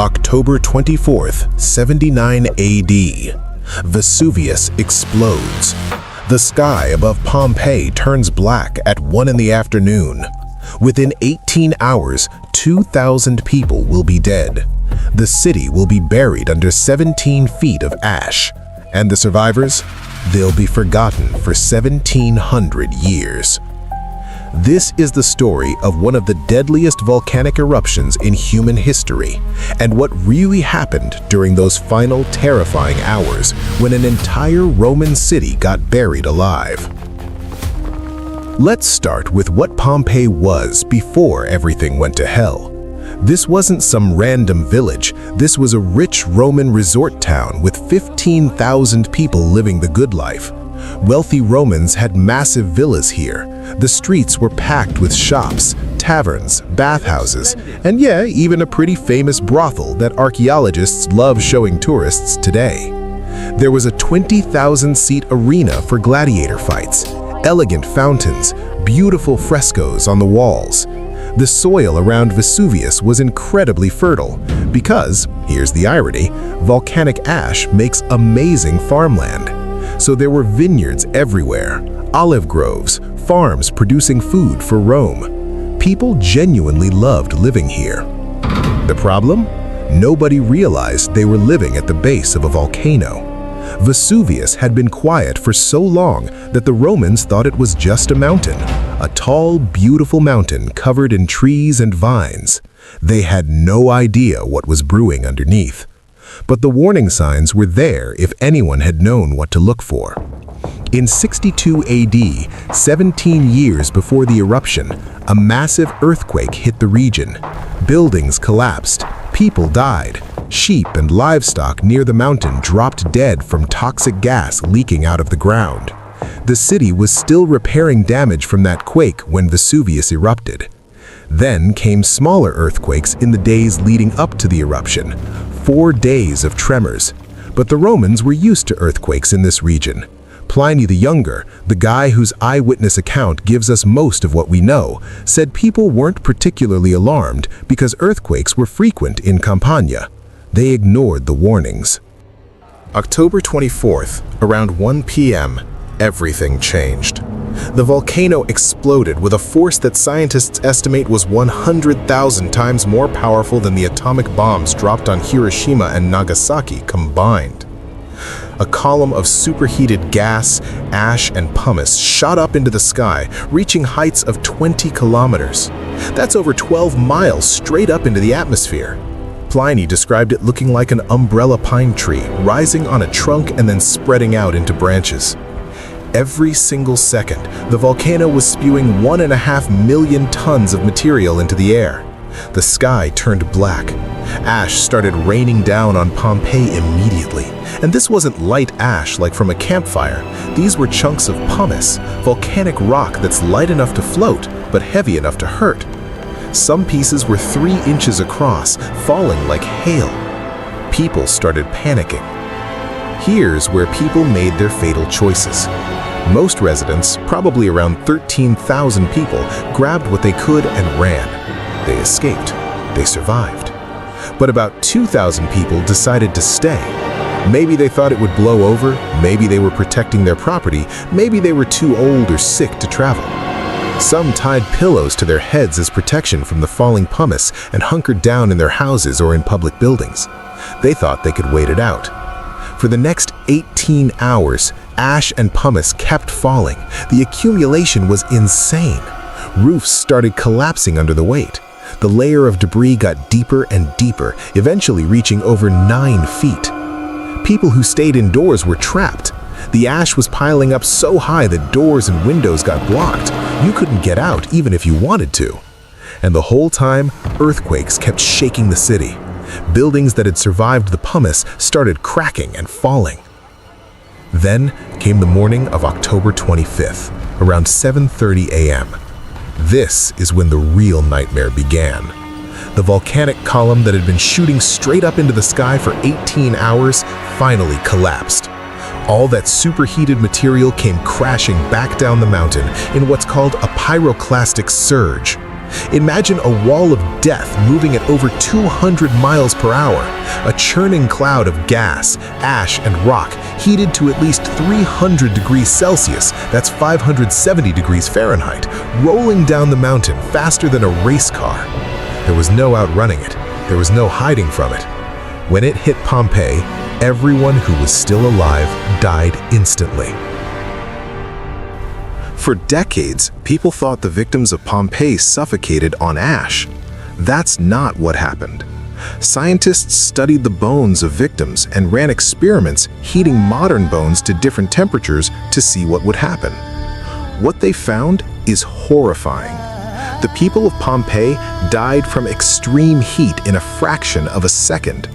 October 24th, 79 AD. Vesuvius explodes. The sky above Pompeii turns black at 1 in the afternoon. Within 18 hours, 2,000 people will be dead. The city will be buried under 17 feet of ash. And the survivors? They'll be forgotten for 1,700 years. This is the story of one of the deadliest volcanic eruptions in human history, and what really happened during those final terrifying hours when an entire Roman city got buried alive. Let's start with what Pompeii was before everything went to hell. This wasn't some random village. This was a rich Roman resort town with 15,000 people living the good life. Wealthy Romans had massive villas here. The streets were packed with shops, taverns, bathhouses, and yeah, even a pretty famous brothel that archaeologists love showing tourists today. There was a 20,000-seat arena for gladiator fights, elegant fountains, beautiful frescoes on the walls. The soil around Vesuvius was incredibly fertile because, here's the irony, volcanic ash makes amazing farmland. So there were vineyards everywhere, olive groves, farms producing food for Rome. People genuinely loved living here. The problem? Nobody realized they were living at the base of a volcano. Vesuvius had been quiet for so long that the Romans thought it was just a mountain, a tall, beautiful mountain covered in trees and vines. They had no idea what was brewing underneath. But the warning signs were there if anyone had known what to look for. In 62 AD, 17 years before the eruption, a massive earthquake hit the region. Buildings collapsed, people died, sheep and livestock near the mountain dropped dead from toxic gas leaking out of the ground. The city was still repairing damage from that quake when Vesuvius erupted. Then came smaller earthquakes in the days leading up to the eruption. 4 days of tremors. But the Romans were used to earthquakes in this region. Pliny the Younger, the guy whose eyewitness account gives us most of what we know, said people weren't particularly alarmed because earthquakes were frequent in Campania. They ignored the warnings. October 24th, around 1 p.m., everything changed. The volcano exploded with a force that scientists estimate was 100,000 times more powerful than the atomic bombs dropped on Hiroshima and Nagasaki combined. A column of superheated gas, ash, and pumice shot up into the sky, reaching heights of 20 kilometers. That's over 12 miles straight up into the atmosphere. Pliny described it looking like an umbrella pine tree, rising on a trunk and then spreading out into branches. Every single second, the volcano was spewing 1.5 million tons of material into the air. The sky turned black. Ash started raining down on Pompeii immediately. And this wasn't light ash like from a campfire. These were chunks of pumice, volcanic rock that's light enough to float, but heavy enough to hurt. Some pieces were 3 inches across, falling like hail. People started panicking. Here's where people made their fatal choices. Most residents, probably around 13,000 people, grabbed what they could and ran. They escaped. They survived. But about 2,000 people decided to stay. Maybe they thought it would blow over, maybe they were protecting their property, maybe they were too old or sick to travel. Some tied pillows to their heads as protection from the falling pumice and hunkered down in their houses or in public buildings. They thought they could wait it out. For the next 18 hours, ash and pumice kept falling. The accumulation was insane. Roofs started collapsing under the weight. The layer of debris got deeper and deeper, eventually reaching over 9 feet. People who stayed indoors were trapped. The ash was piling up so high that doors and windows got blocked. You couldn't get out even if you wanted to. And the whole time, earthquakes kept shaking the city. Buildings that had survived the pumice started cracking and falling. Then came the morning of October 25th, around 7:30 a.m. This is when the real nightmare began. The volcanic column that had been shooting straight up into the sky for 18 hours finally collapsed. All that superheated material came crashing back down the mountain in what's called a pyroclastic surge. Imagine a wall of death moving at over 200 miles per hour, a churning cloud of gas, ash, and rock heated to at least 300 degrees Celsius, that's 570 degrees Fahrenheit, rolling down the mountain faster than a race car. There was no outrunning it. There was no hiding from it. When it hit Pompeii, everyone who was still alive died instantly. For decades, people thought the victims of Pompeii suffocated on ash. That's not what happened. Scientists studied the bones of victims and ran experiments heating modern bones to different temperatures to see what would happen. What they found is horrifying. The people of Pompeii died from extreme heat in a fraction of a second.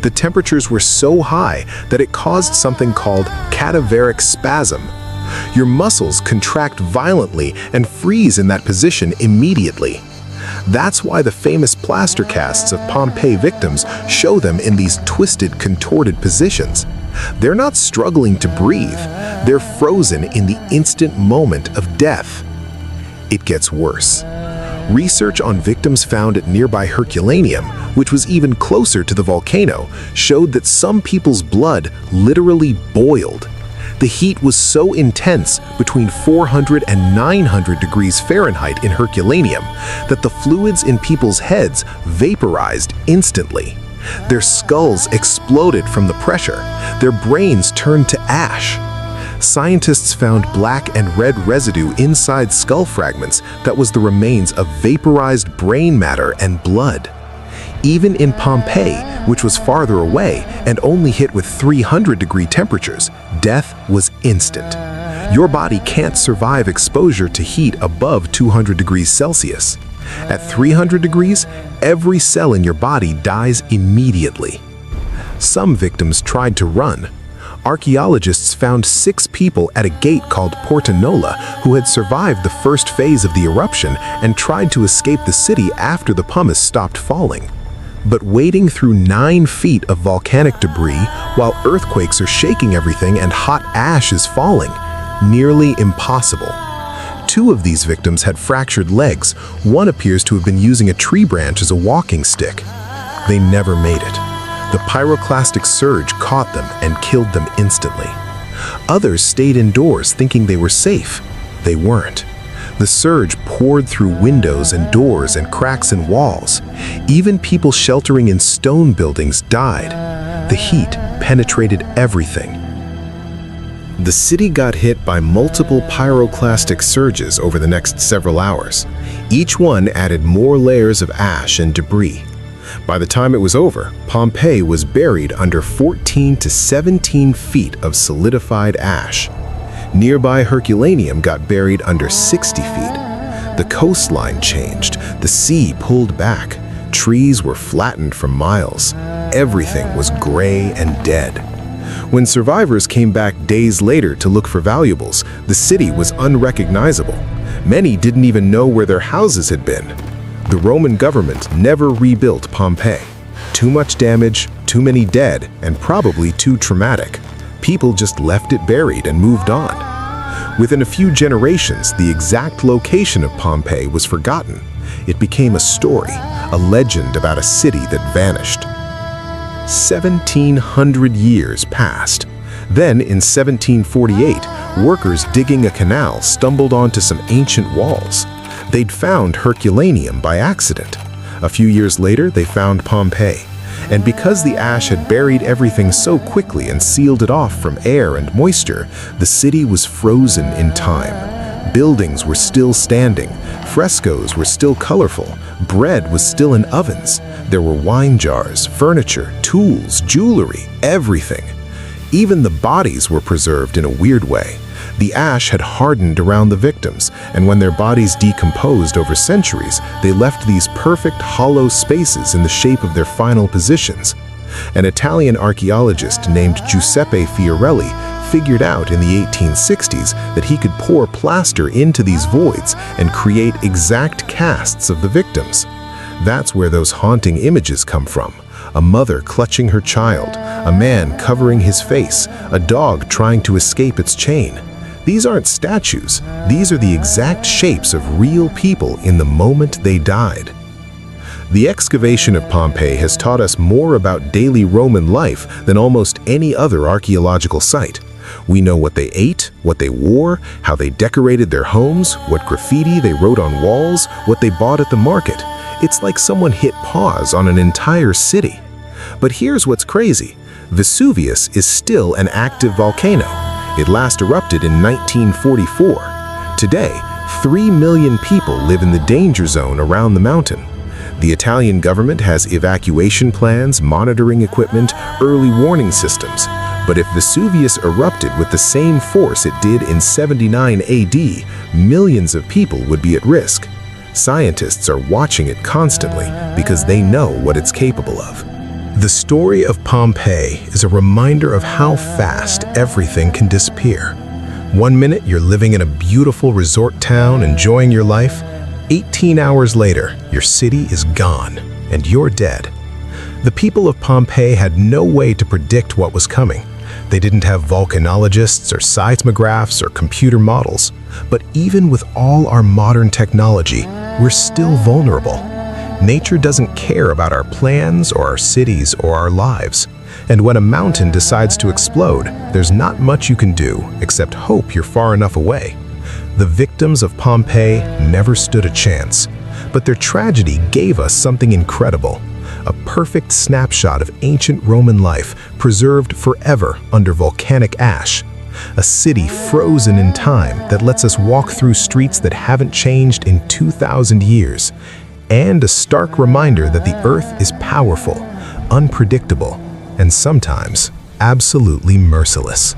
The temperatures were so high that it caused something called cadaveric spasm. Your muscles contract violently and freeze in that position immediately. That's why the famous plaster casts of Pompeii victims show them in these twisted, contorted positions. They're not struggling to breathe. They're frozen in the instant moment of death. It gets worse. Research on victims found at nearby Herculaneum, which was even closer to the volcano, showed that some people's blood literally boiled. The heat was so intense, between 400 and 900 degrees Fahrenheit in Herculaneum, that the fluids in people's heads vaporized instantly. Their skulls exploded from the pressure. Their brains turned to ash. Scientists found black and red residue inside skull fragments that was the remains of vaporized brain matter and blood. Even in Pompeii, which was farther away and only hit with 300-degree temperatures, death was instant. Your body can't survive exposure to heat above 200 degrees Celsius. At 300 degrees, every cell in your body dies immediately. Some victims tried to run. Archaeologists found 6 people at a gate called Porta Nola who had survived the first phase of the eruption and tried to escape the city after the pumice stopped falling. But wading through 9 feet of volcanic debris while earthquakes are shaking everything and hot ash is falling, nearly impossible. 2 of these victims had fractured legs. One appears to have been using a tree branch as a walking stick. They never made it. The pyroclastic surge caught them and killed them instantly. Others stayed indoors thinking they were safe. They weren't. The surge poured through windows and doors and cracks in walls. Even people sheltering in stone buildings died. The heat penetrated everything. The city got hit by multiple pyroclastic surges over the next several hours. Each one added more layers of ash and debris. By the time it was over, Pompeii was buried under 14 to 17 feet of solidified ash. Nearby Herculaneum got buried under 60 feet. The coastline changed, the sea pulled back, trees were flattened for miles. Everything was gray and dead. When survivors came back days later to look for valuables, the city was unrecognizable. Many didn't even know where their houses had been. The Roman government never rebuilt Pompeii. Too much damage, too many dead, and probably too traumatic. People just left it buried and moved on. Within a few generations, the exact location of Pompeii was forgotten. It became a story, a legend about a city that vanished. 1,700 years passed. Then, in 1748, workers digging a canal stumbled onto some ancient walls. They'd found Herculaneum by accident. A few years later, they found Pompeii. And because the ash had buried everything so quickly and sealed it off from air and moisture, the city was frozen in time. Buildings were still standing, frescoes were still colorful, bread was still in ovens. There were wine jars, furniture, tools, jewelry, everything. Even the bodies were preserved in a weird way. The ash had hardened around the victims, and when their bodies decomposed over centuries, they left these perfect hollow spaces in the shape of their final positions. An Italian archaeologist named Giuseppe Fiorelli figured out in the 1860s that he could pour plaster into these voids and create exact casts of the victims. That's where those haunting images come from. A mother clutching her child, a man covering his face, a dog trying to escape its chain. These aren't statues. These are the exact shapes of real people in the moment they died. The excavation of Pompeii has taught us more about daily Roman life than almost any other archaeological site. We know what they ate, what they wore, how they decorated their homes, what graffiti they wrote on walls, what they bought at the market. It's like someone hit pause on an entire city. But here's what's crazy. Vesuvius is still an active volcano. It last erupted in 1944. Today, 3 million people live in the danger zone around the mountain. The Italian government has evacuation plans, monitoring equipment, early warning systems. But if Vesuvius erupted with the same force it did in 79 AD, millions of people would be at risk. Scientists are watching it constantly because they know what it's capable of. The story of Pompeii is a reminder of how fast everything can disappear. One minute you're living in a beautiful resort town enjoying your life. 18 hours later, your city is gone and you're dead. The people of Pompeii had no way to predict what was coming. They didn't have volcanologists or seismographs or computer models. But even with all our modern technology, we're still vulnerable. Nature doesn't care about our plans or our cities or our lives. And when a mountain decides to explode, there's not much you can do except hope you're far enough away. The victims of Pompeii never stood a chance, but their tragedy gave us something incredible. A perfect snapshot of ancient Roman life preserved forever under volcanic ash. A city frozen in time that lets us walk through streets that haven't changed in 2,000 years. And a stark reminder that the Earth is powerful, unpredictable, and sometimes absolutely merciless.